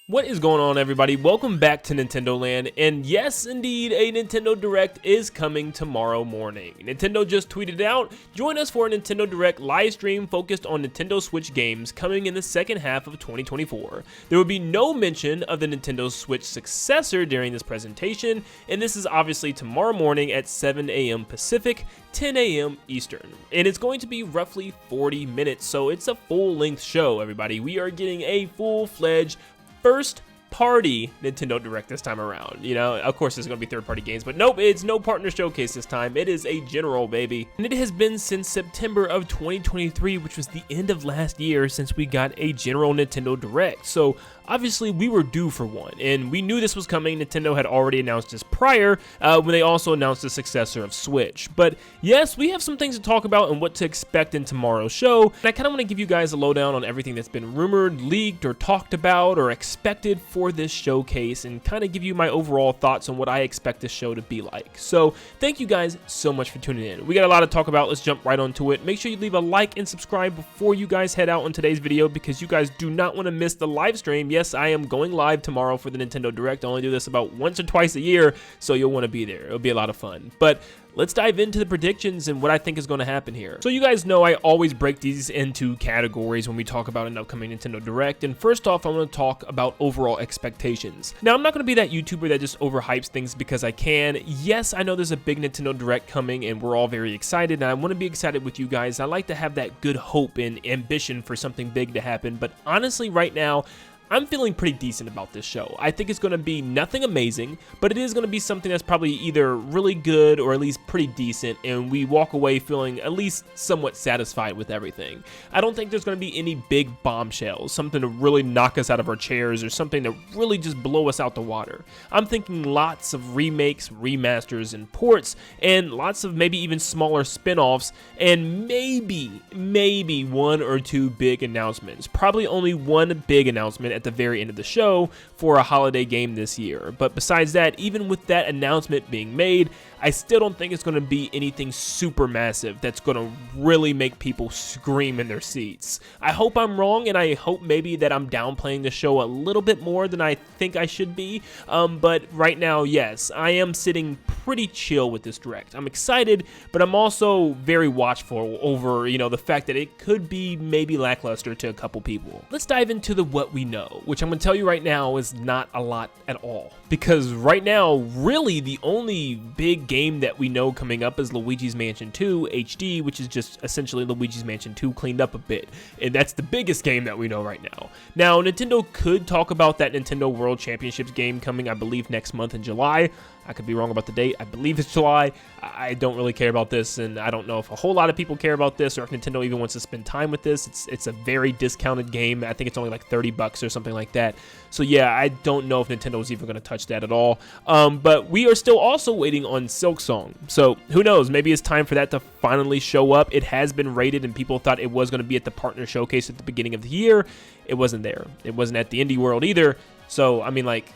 What is going on, everybody? Welcome back to Nintendo Land, and yes, indeed, a Nintendo Direct is coming tomorrow morning. Nintendo just tweeted out, join us for a Nintendo Direct live stream focused on Nintendo Switch games coming in the second half of 2024. There will be no mention of the Nintendo Switch successor during this presentation, and this is obviously tomorrow morning at 7 a.m. Pacific, 10 a.m. Eastern. And it's going to be roughly 40 minutes, so it's a full-length show, everybody. We are getting a full-fledged first party Nintendo Direct this time around. You know, of course there's gonna be third-party games, but nope, it's no partner showcase this time. It is a general, baby. And it has been since September of 2023, which was the end of last year, since we got a general Nintendo Direct. So obviously we were due for one, and we knew this was coming. Nintendo had already announced this prior when they also announced the successor of Switch. But yes, we have some things to talk about and what to expect in tomorrow's show. And I kind of want to give you guys a lowdown on everything that's been rumored, leaked, or talked about, or expected for this showcase, and kind of give you my overall thoughts on what I expect this show to be like. So thank you guys so much for tuning in. We got a lot to talk about. Let's jump right onto it. Make sure you leave a like and subscribe before you guys head out on today's video, because you guys do not want to miss the live stream. Yes, I am going live tomorrow for the Nintendo Direct. I only do this about once or twice a year, so you'll want to be there. It'll be a lot of fun. But let's dive into the predictions and what I think is going to happen here. So you guys know I always break these into categories when we talk about an upcoming Nintendo Direct. And first off, I want to talk about overall expectations. Now, I'm not going to be that YouTuber that just overhypes things because I can. Yes, I know there's a big Nintendo Direct coming and we're all very excited, and I want to be excited with you guys. I like to have that good hope and ambition for something big to happen. But honestly, right now, I'm feeling pretty decent about this show. I think it's going to be nothing amazing, but it is going to be something that's probably either really good or at least pretty decent, and we walk away feeling at least somewhat satisfied with everything. I don't think there's going to be any big bombshells, something to really knock us out of our chairs, or something to really just blow us out the water. I'm thinking lots of remakes, remasters, and ports, and lots of maybe even smaller spin-offs, and maybe one or two big announcements. Probably only one big announcement at the very end of the show for a holiday game this year. But besides that, even with that announcement being made, I still don't think it's going to be anything super massive that's going to really make people scream in their seats. I hope I'm wrong, and I hope maybe that I'm downplaying the show a little bit more than I think I should be. But right now, yes, I am sitting pretty chill with this Direct. I'm excited, but I'm also very watchful over, the fact that it could be maybe lackluster to a couple people. Let's dive into the what we know, which I'm going to tell you right now is not a lot at all. Because right now, really the only big game that we know coming up is Luigi's Mansion 2 HD, which is just essentially Luigi's Mansion 2 cleaned up a bit. And that's the biggest game that we know right now. Now, Nintendo could talk about that Nintendo World Championships game coming, I believe, next month in July. I could be wrong about the date. I believe it's July. I don't really care about this, and I don't know if a whole lot of people care about this, or if Nintendo even wants to spend time with this. It's a very discounted game. I think it's only like $30 or something like that. So yeah, I don't know if Nintendo's even going to touch that at all. But we are still also waiting on Silksong. So who knows? Maybe it's time for that to finally show up. It has been rated, and people thought it was going to be at the partner showcase at the beginning of the year. It wasn't there. It wasn't at the Indie World either. So I mean, like,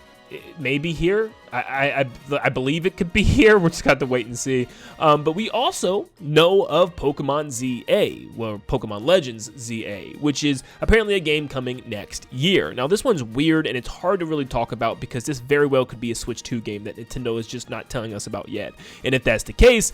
maybe here. I believe it could be here. We're just got to wait and see. But we also know of Pokemon ZA, well, Pokemon Legends ZA, which is apparently a game coming next year. Now, this one's weird, and it's hard to really talk about because this very well could be a Switch 2 game that Nintendo is just not telling us about yet. And if that's the case,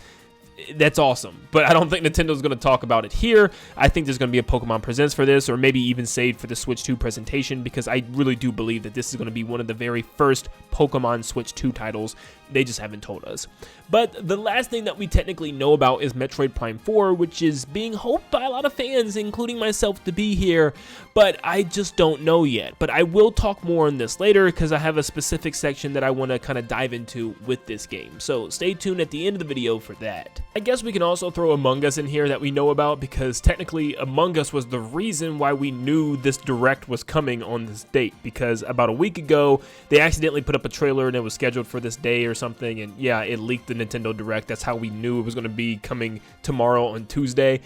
that's awesome, but I don't think Nintendo's going to talk about it here. I think there's going to be a Pokemon Presents for this, or maybe even saved for the Switch 2 presentation, because I really do believe that this is going to be one of the very first Pokemon Switch 2 titles. They just haven't told us. But the last thing that we technically know about is Metroid Prime 4, which is being hoped by a lot of fans, including myself, to be here, but I just don't know yet. But I will talk more on this later, because I have a specific section that I want to kind of dive into with this game. So stay tuned at the end of the video for that. I guess we can also throw Among Us in here that we know about, because technically Among Us was the reason why we knew this Direct was coming on this date, because about a week ago they accidentally put up a trailer and it was scheduled for this day or or something, and yeah, it leaked the Nintendo Direct. That's how we knew it was going to be coming tomorrow on Tuesday.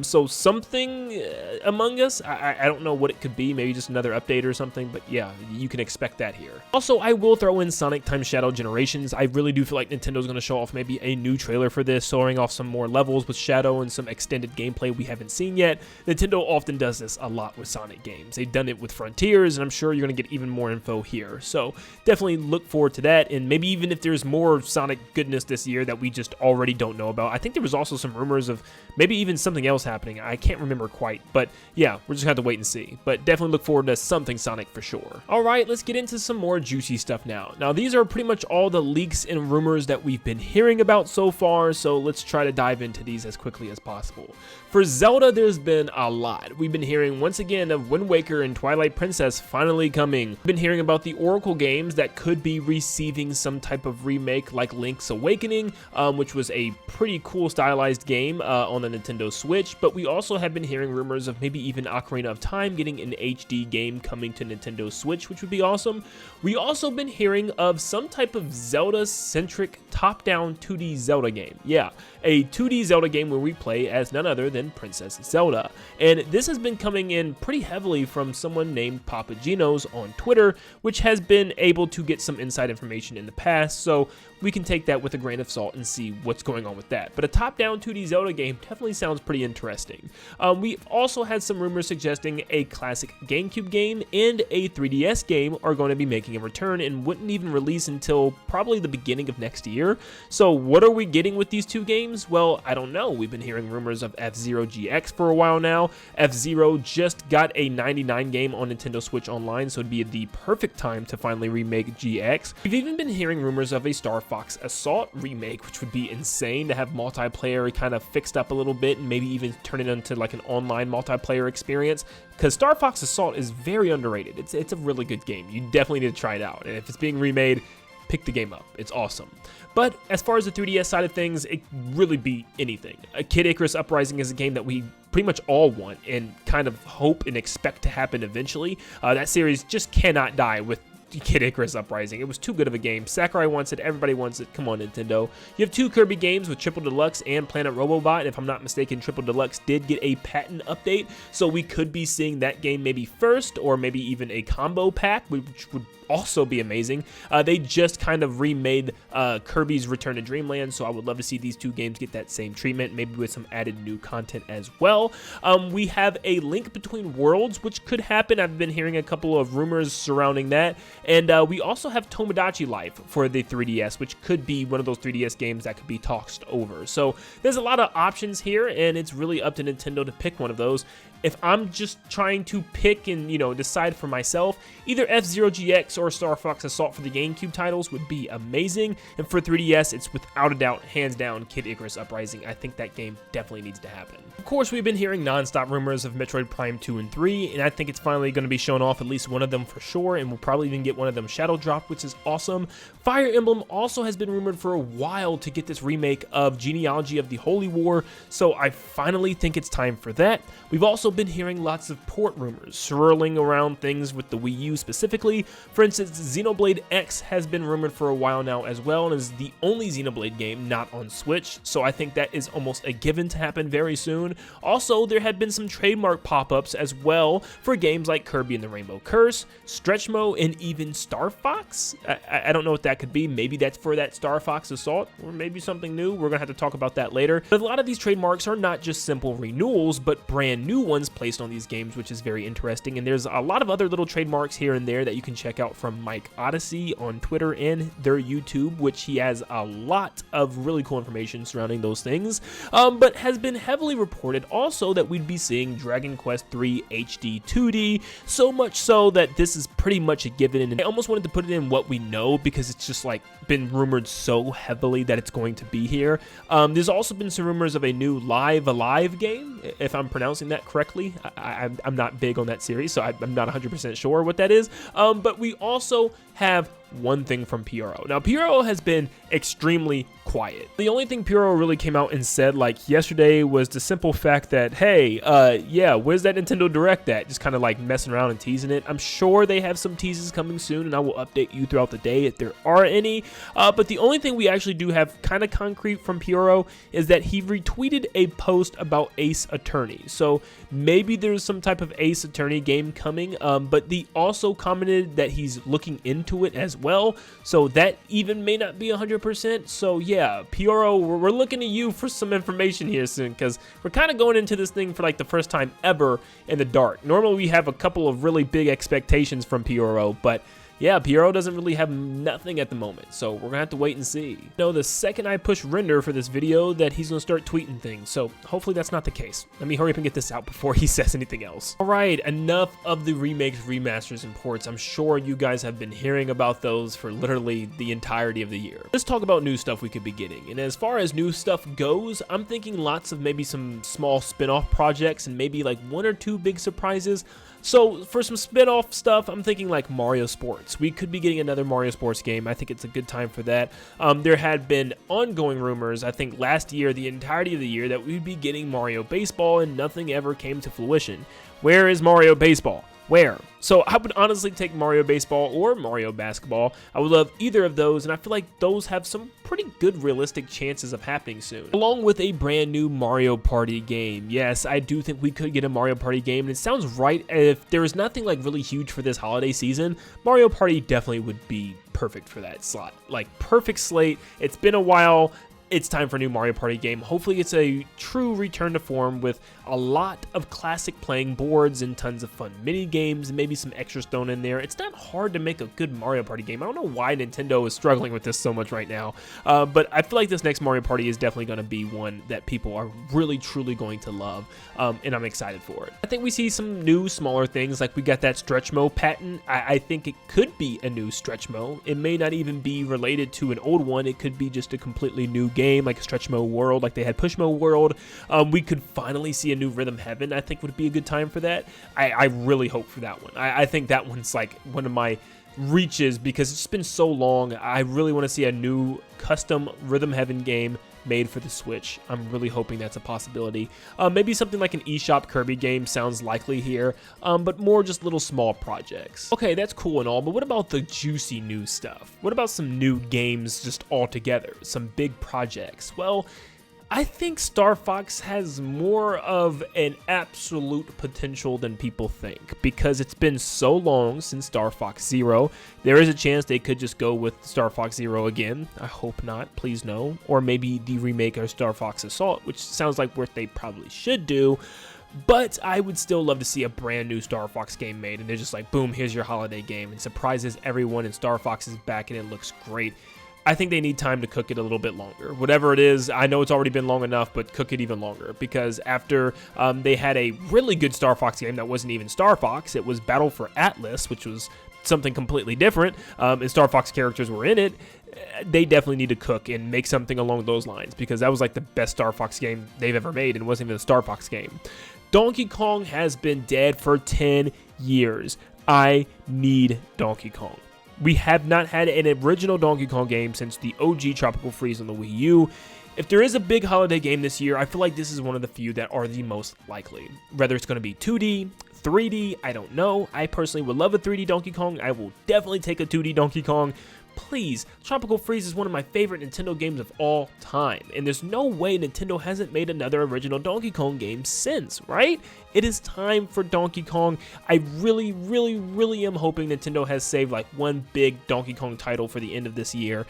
So something Among Us, I don't know what it could be, maybe just another update or something, but yeah, you can expect that here. Also, I will throw in Sonic Time Shadow Generations. I really do feel like Nintendo's going to show off maybe a new trailer for this, showing off some more levels with Shadow and some extended gameplay we haven't seen yet. Nintendo often does this a lot with Sonic games. They've done it with Frontiers, and I'm sure you're going to get even more info here. So definitely look forward to that, and maybe even if there's more Sonic goodness this year that we just already don't know about. I think there was also some rumors of maybe even something else happening. I can't remember quite, but yeah, we're just going to have to wait and see. But definitely look forward to something Sonic for sure. All right, let's get into some more juicy stuff now. Now, these are pretty much all the leaks and rumors that we've been hearing about so far, so let's try to dive into these as quickly as possible. For Zelda, there's been a lot. We've been hearing once again of Wind Waker and Twilight Princess finally coming. We've been hearing about the Oracle games that could be receiving some type of remake like Link's Awakening, which was a pretty cool stylized game on the Nintendo Switch, but we also have been hearing rumors of maybe even Ocarina of Time getting an HD game coming to Nintendo Switch, which would be awesome. We also been hearing of some type of Zelda-centric top-down 2D Zelda game. Yeah, a 2D Zelda game where we play as none other than Princess Zelda. And this has been coming in pretty heavily from someone named Papa Gino's on Twitter, which has been able to get some inside information in the past, so we can take that with a grain of salt and see what's going on with that. But a top-down 2D Zelda game definitely sounds pretty interesting. We've also had some rumors suggesting a classic GameCube game and a 3DS game are going to be making a return and wouldn't even release until probably the beginning of next year. So what are we getting with these two games? Well, I don't know. We've been hearing rumors of F-Zero GX for a while now. F-Zero just got a 99 game on Nintendo Switch Online, so it'd be the perfect time to finally remake GX. We've even been hearing rumors of a Star Fox Assault remake, which would be insane to have multiplayer kind of fixed up a little bit and maybe even turn it into like an online multiplayer experience, because Star Fox Assault is very underrated. It's a really good game. You definitely need to try it out, and if it's being remade, pick the game up. It's awesome. But as far as the 3DS side of things, it really beat anything. Kid Icarus Uprising is a game that we pretty much all want and kind of hope and expect to happen eventually. That series just cannot die with Kid Icarus Uprising. It was too good of a game. Sakurai wants it. Everybody wants it. Come on, Nintendo. You have two Kirby games with Triple Deluxe and Planet Robobot. And if I'm not mistaken, Triple Deluxe did get a patent update, so we could be seeing that game maybe first, or maybe even a combo pack, which would also be amazing. They just kind of remade Kirby's Return to Dreamland, so I would love to see these two games get that same treatment, maybe with some added new content as well. We have a Link Between Worlds, which could happen. I've been hearing a couple of rumors surrounding that. And we also have Tomodachi Life for the 3DS, which could be one of those 3DS games that could be tossed over. So there's a lot of options here, and it's really up to Nintendo to pick one of those. If I'm just trying to pick and, decide for myself, either F-Zero GX or Star Fox Assault for the GameCube titles would be amazing. And for 3DS, it's without a doubt, hands down, Kid Icarus Uprising. I think that game definitely needs to happen. Of course, we've been hearing non-stop rumors of Metroid Prime 2 and 3, and I think it's finally going to be shown off at least one of them for sure, and we'll probably even get one of them shadow dropped, which is awesome. Fire Emblem also has been rumored for a while to get this remake of Genealogy of the Holy War, so I finally think it's time for that. We've also been hearing lots of port rumors swirling around things with the Wii U specifically. For instance, Xenoblade X has been rumored for a while now as well, and is the only Xenoblade game not on Switch, so I think that is almost a given to happen very soon. Also, there had been some trademark pop-ups as well for games like Kirby and the Rainbow Curse, Stretchmo, and even Star Fox. I don't know what that could be. Maybe that's for that Star Fox Assault, or maybe something new. We're gonna have to talk about that later. But a lot of these trademarks are not just simple renewals, but brand new ones placed on these games, which is very interesting. And there's a lot of other little trademarks here and there that you can check out from Mike Odyssey on Twitter and their YouTube, which he has a lot of really cool information surrounding those things. But has been heavily reported also that we'd be seeing Dragon Quest III HD 2D, so much so that this is pretty much a given, and I almost wanted to put it in what we know because it's just like been rumored so heavily that it's going to be here. There's also been some rumors of a new Live Alive game, if I'm pronouncing that correctly. I'm not big on that series, so I'm not 100% sure what that is. But we also have one thing from PRO. Now, PRO has been extremely quiet. The only thing Pyro really came out and said like yesterday was the simple fact that, hey, yeah, where's that Nintendo Direct at? Just kind of like messing around and teasing it. I'm sure they have some teases coming soon, and I will update you throughout the day if there are any. But the only thing we actually do have kind of concrete from Pyro is that he retweeted a post about Ace Attorney. So maybe there's some type of Ace Attorney game coming, but he also commented that he's looking into it as well. So that even may not be 100%. So yeah, Pyro, we're looking to you for some information here soon, because we're kind of going into this thing for like the first time ever in the dark. Normally we have a couple of really big expectations from Pyro, but yeah, Pyro doesn't really have nothing at the moment, so we're gonna have to wait and see. You know, the second I push render for this video, that he's gonna start tweeting things, so hopefully that's not the case. Let me hurry up and get this out before he says anything else. Alright, enough of the remakes, remasters, and ports. I'm sure you guys have been hearing about those for literally the entirety of the year. Let's talk about new stuff we could be getting, and as far as new stuff goes, I'm thinking lots of maybe some small spin-off projects and maybe like 1 or 2 big surprises. So for some spin-off stuff, I'm thinking like Mario Sports. We could be getting another Mario Sports game. I think it's a good time for that. There had been ongoing rumors, I think last year, the entirety of the year, that we'd be getting Mario Baseball, and nothing ever came to fruition. Where is Mario Baseball? Where? So I would honestly take Mario Baseball or Mario Basketball. I would love either of those, and I feel like those have some pretty good realistic chances of happening soon. Along with a brand new Mario Party game. Yes, I do think we could get a Mario Party game, and it sounds right. If there was nothing like really huge for this holiday season, Mario Party definitely would be perfect for that slot. Like, perfect slate. It's been a while. It's time for a new Mario Party game. Hopefully it's a true return to form with a lot of classic playing boards and tons of fun mini games and maybe some extras thrown in there. It's not hard to make a good Mario Party game. I don't know why Nintendo is struggling with this so much right now, but I feel like this next Mario Party is definitely going to be one that people are really truly going to love, and I'm excited for it. I think we see some new smaller things, like we got that stretch mode patent. I think it could be a new stretch mode. It may not even be related to an old one. It could be just a completely new game, like a stretch mode world, like they had push mode world. We could finally see a new Rhythm Heaven. I think would be a good time for that. I really hope for that one. I think that one's like one of my reaches, because it's been so long. I really want to see a new custom Rhythm Heaven game made for the Switch. I'm really hoping that's a possibility. Maybe something like an eShop Kirby game sounds likely here, but more just little small projects. Okay, that's cool and all, but what about the juicy new stuff? What about some new games just altogether? Some big projects? Well, I think Star Fox has more of an absolute potential than people think, because it's been so long since Star Fox Zero. There is a chance they could just go with Star Fox Zero again. I hope not, please no. Or maybe the remake of Star Fox Assault, which sounds like what they probably should do. But I would still love to see a brand new Star Fox game made, and they're just like, boom, here's your holiday game, and surprises everyone, and Star Fox is back and it looks great. I think they need time to cook it a little bit longer. Whatever it is, I know it's already been long enough, but cook it even longer. Because after they had a really good Star Fox game that wasn't even Star Fox, it was Battle for Atlas, which was something completely different, and Star Fox characters were in it. They definitely need to cook and make something along those lines, because that was like the best Star Fox game they've ever made, and it wasn't even a Star Fox game. Donkey Kong has been dead for 10 years. I need Donkey Kong. We have not had an original Donkey Kong game since the OG Tropical Freeze on the Wii U. If there is a big holiday game this year, I feel like this is one of the few that are the most likely. Whether it's going to be 2D, 3D, I don't know. I personally would love a 3D Donkey Kong. I will definitely take a 2D Donkey Kong. Please, Tropical Freeze is one of my favorite Nintendo games of all time, and there's no way Nintendo hasn't made another original Donkey Kong game since, right? It is time for Donkey Kong. I really, really, really am hoping Nintendo has saved like one big Donkey Kong title for the end of this year.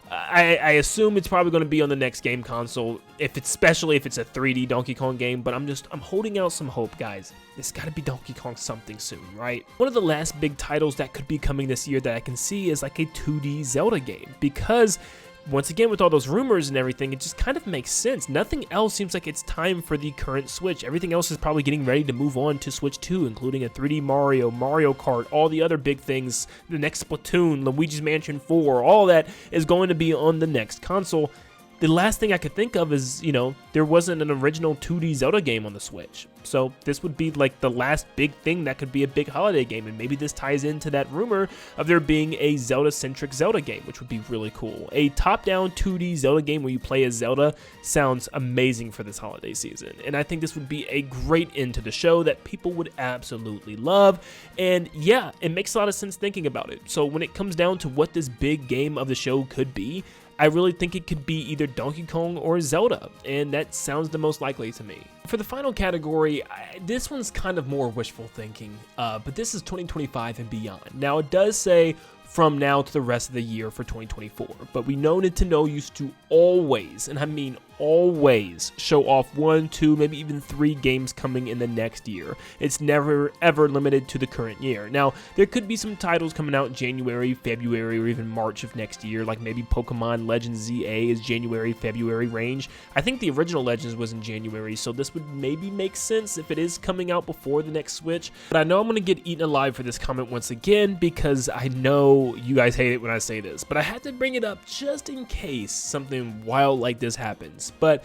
I assume it's probably going to be on the next game console, especially if it's a 3D Donkey Kong game, but I'm holding out some hope, guys. It's got to be Donkey Kong something soon, right? One of the last big titles that could be coming this year that I can see is like a 2D Zelda game, because once again, with all those rumors and everything, it just kind of makes sense. Nothing else seems like it's time for the current Switch. Everything else is probably getting ready to move on to Switch 2, including a 3D Mario, Mario Kart, all the other big things, the next Splatoon, Luigi's Mansion 4, all that is going to be on the next console. the last thing I could think of is, you know, there wasn't an original 2D Zelda game on the Switch. So this would be like the last big thing that could be a big holiday game. And maybe this ties into that rumor of there being a Zelda-centric Zelda game, which would be really cool. A top-down 2D Zelda game where you play as Zelda sounds amazing for this holiday season. And I think this would be a great end to the show that people would absolutely love. And yeah, it makes a lot of sense thinking about it. So when it comes down to what this big game of the show could be, I really think it could be either Donkey Kong or Zelda, and that sounds the most likely to me. For the final category, this one's kind of more wishful thinking, but this is 2025 and beyond. Now, it does say from now to the rest of the year for 2024, but we know Nintendo used to always, and I mean always, show off 1, 2, maybe even 3 games coming in the next year. It's never ever limited to the current year. Now, there could be some titles coming out in January, February, or even March of next year, like maybe Pokemon Legends ZA is January, February range. I think the original Legends was in January, so this would maybe make sense if it is coming out before the next Switch. But I know I'm going to get eaten alive for this comment once again, because I know you guys hate it when I say this, but I had to bring it up just in case something wild like this happens. But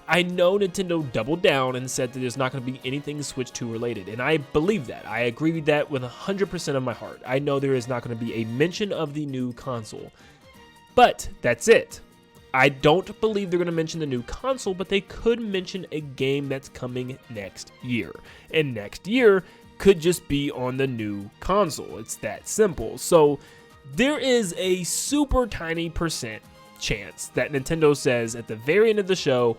I know Nintendo doubled down and said that there's not going to be anything Switch 2 related, and I believe that. I agree with that with 100% of my heart. I know there is not going to be a mention of the new console, but that's it. I don't believe they're going to mention the new console, but they could mention a game that's coming next year, and next year could just be on the new console. It's that simple. So there is a super tiny percent chance that Nintendo says at the very end of the show,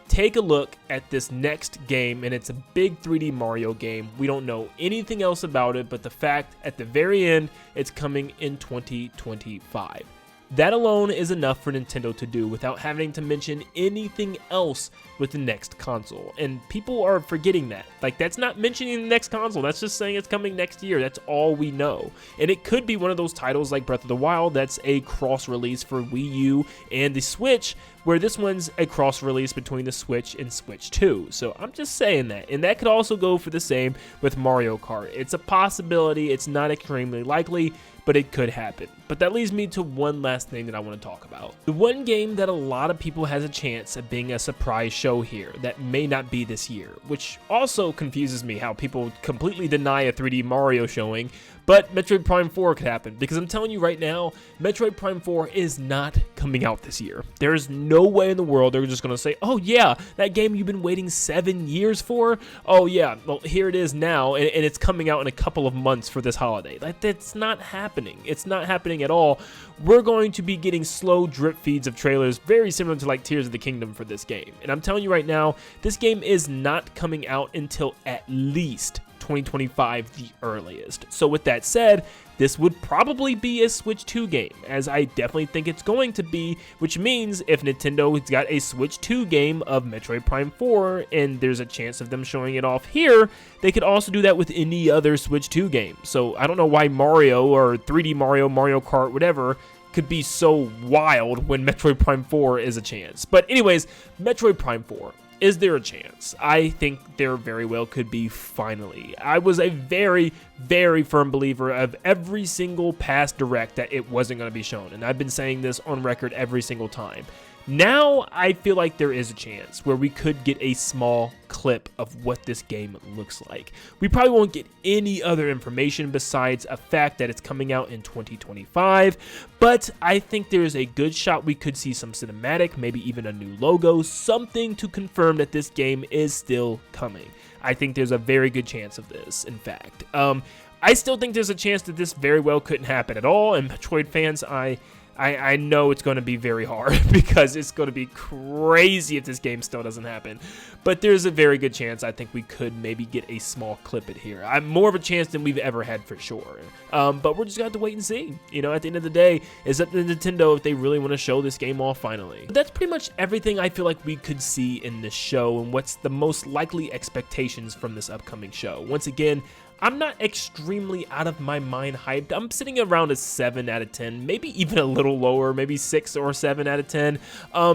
take a look at this next game, and it's a big 3D Mario game. We don't know anything else about it, but the fact at the very end, it's coming in 2025. That alone is enough for Nintendo to do without having to mention anything else with the next console. And people are forgetting that. Like, that's not mentioning the next console. That's just saying it's coming next year. That's all we know. And it could be one of those titles like Breath of the Wild that's a cross-release for Wii U and the Switch, where this one's a cross-release between the Switch and Switch 2. So I'm just saying that. And that could also go for the same with Mario Kart. It's a possibility. It's not extremely likely, but it could happen. But that leads me to one last thing that I want to talk about. The one game that a lot of people has a chance at being a surprise show here that may not be this year, which also confuses me how people completely deny a 3D Mario showing, but Metroid Prime 4 could happen, because I'm telling you right now, Metroid Prime 4 is not coming out this year. There's no way in the world they're just going to say, oh yeah, that game you've been waiting 7 years for? Oh yeah, well here it is now, and it's coming out in a couple of months for this holiday. That's not happening. It's not happening at all. We're going to be getting slow drip feeds of trailers very similar to like Tears of the Kingdom for this game. And I'm telling you right now, this game is not coming out until at least 2025, the earliest. So with that said, this would probably be a Switch 2 game, as I definitely think it's going to be, which means if Nintendo has got a Switch 2 game of Metroid Prime 4, and there's a chance of them showing it off here, they could also do that with any other Switch 2 game. So I don't know why Mario or 3D Mario, Mario Kart, whatever, could be so wild when Metroid Prime 4 is a chance. But anyways, Metroid Prime 4. Is there a chance? I think there very well could be finally. I was a very, very firm believer of every single past direct that it wasn't going to be shown. And I've been saying this on record every single time. Now, I feel like there is a chance where we could get a small clip of what this game looks like. We probably won't get any other information besides a fact that it's coming out in 2025, but I think there is a good shot we could see some cinematic, maybe even a new logo, something to confirm that this game is still coming. I think there's a very good chance of this, in fact. I still think there's a chance that this very well couldn't happen at all, and Metroid fans, I know it's going to be very hard because it's going to be crazy if this game still doesn't happen. But there's a very good chance I think we could maybe get a small clip it here. I'm more of a chance than we've ever had for sure. But we're just going to have to wait and see. You know, at the end of the day, it's up to Nintendo if they really want to show this game off finally. But that's pretty much everything I feel like we could see in this show and what's the most likely expectations from this upcoming show. Once again, I'm not extremely out of my mind hyped. I'm sitting around a 7 out of 10, maybe even a little lower, maybe 6 or 7 out of 10,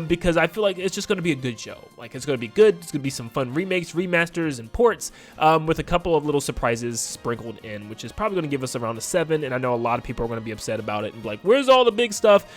because I feel like it's just going to be a good show. Like, it's going to be good. It's going to be some fun remakes, remasters, and ports, with a couple of little surprises sprinkled in, which is probably going to give us around a 7, and I know a lot of people are going to be upset about it and be like, where's all the big stuff?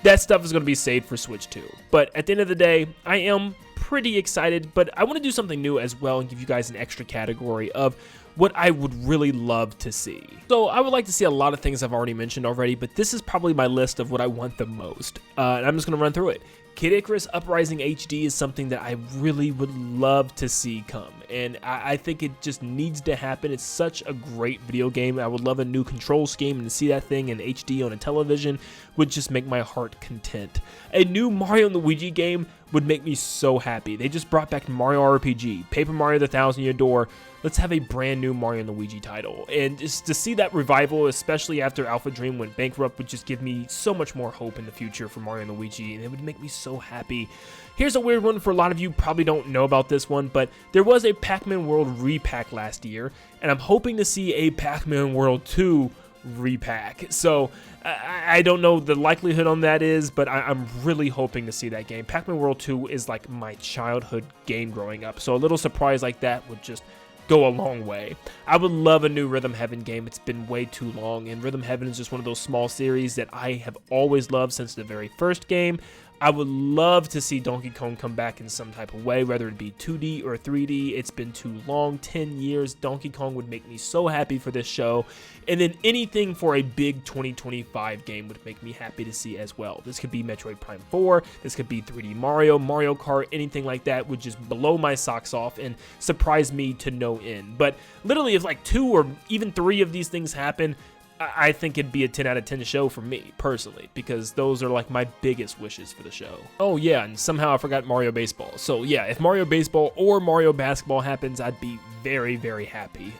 that stuff is going to be saved for Switch 2. But at the end of the day, I am pretty excited, but I want to do something new as well and give you guys an extra category of what I would really love to see. So I would like to see a lot of things I've already mentioned already, but this is probably my list of what I want the most. And I'm just going to run through it. Kid Icarus Uprising HD is something that I really would love to see come, and I think it just needs to happen. It's such a great video game. I would love a new control scheme, and to see that thing in HD on a television would just make my heart content. A new Mario & Luigi game would make me so happy. They just brought back Mario RPG, Paper Mario the Thousand Year Door. Let's have a brand new Mario & Luigi title, and just to see that revival, especially after Alpha Dream went bankrupt, would just give me so much more hope in the future for Mario & Luigi, and it would make me so happy. Here's a weird one for a lot of you probably don't know about this one, but there was a Pac-Man World repack last year, and I'm hoping to see a Pac-Man World 2 repack. So I don't know the likelihood on that is, but I'm really hoping to see that game. Pac-Man World 2 is like my childhood game growing up, so a little surprise like that would just go a long way. I would love a new Rhythm Heaven game. It's been way too long, and Rhythm Heaven is just one of those small series that I have always loved since the very first game. I would love to see Donkey Kong come back in some type of way, whether it be 2D or 3D. It's been too long, 10 years. Donkey Kong would make me so happy for this show. And then anything for a big 2025 game would make me happy to see as well. This could be Metroid Prime 4, this could be 3D Mario, Mario Kart, anything like that would just blow my socks off and surprise me to no end. But literally if like 2 or even 3 of these things happen, I think it'd be a 10 out of 10 show for me, personally, because those are like my biggest wishes for the show. Oh yeah, and somehow I forgot Mario Baseball. So yeah, if Mario Baseball or Mario Basketball happens, I'd be very, very happy.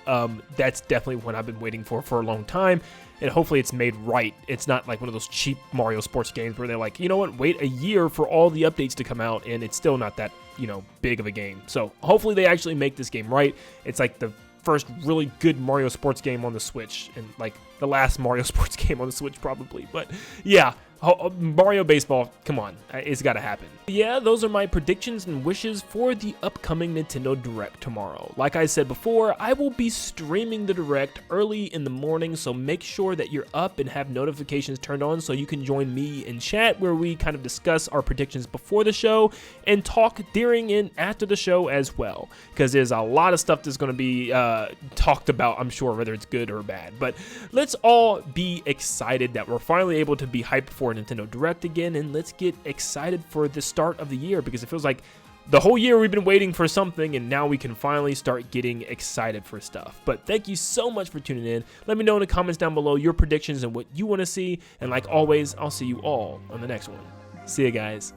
That's definitely one I've been waiting for a long time, and hopefully it's made right. It's not like one of those cheap Mario sports games where they're like, you know what, wait a year for all the updates to come out, and it's still not that, you know, big of a game. So hopefully they actually make this game right. It's like the first really good Mario sports game on the Switch, and like the last Mario sports game on the Switch probably. But yeah, Mario Baseball, come on, it's got to happen. Yeah, those are my predictions and wishes for the upcoming Nintendo Direct tomorrow. Like I said before, I will be streaming the Direct early in the morning, so make sure that you're up and have notifications turned on so you can join me in chat where we kind of discuss our predictions before the show and talk during and after the show as well, because there's a lot of stuff that's going to be talked about, I'm sure, whether it's good or bad. But let's all be excited that we're finally able to be hyped for Nintendo Direct again, and let's get excited for the start of the year, because it feels like the whole year we've been waiting for something, and now we can finally start getting excited for stuff. But thank you so much for tuning in. Let me know in the comments down below your predictions and what you want to see, and like always, I'll see you all on the next one. See ya, guys.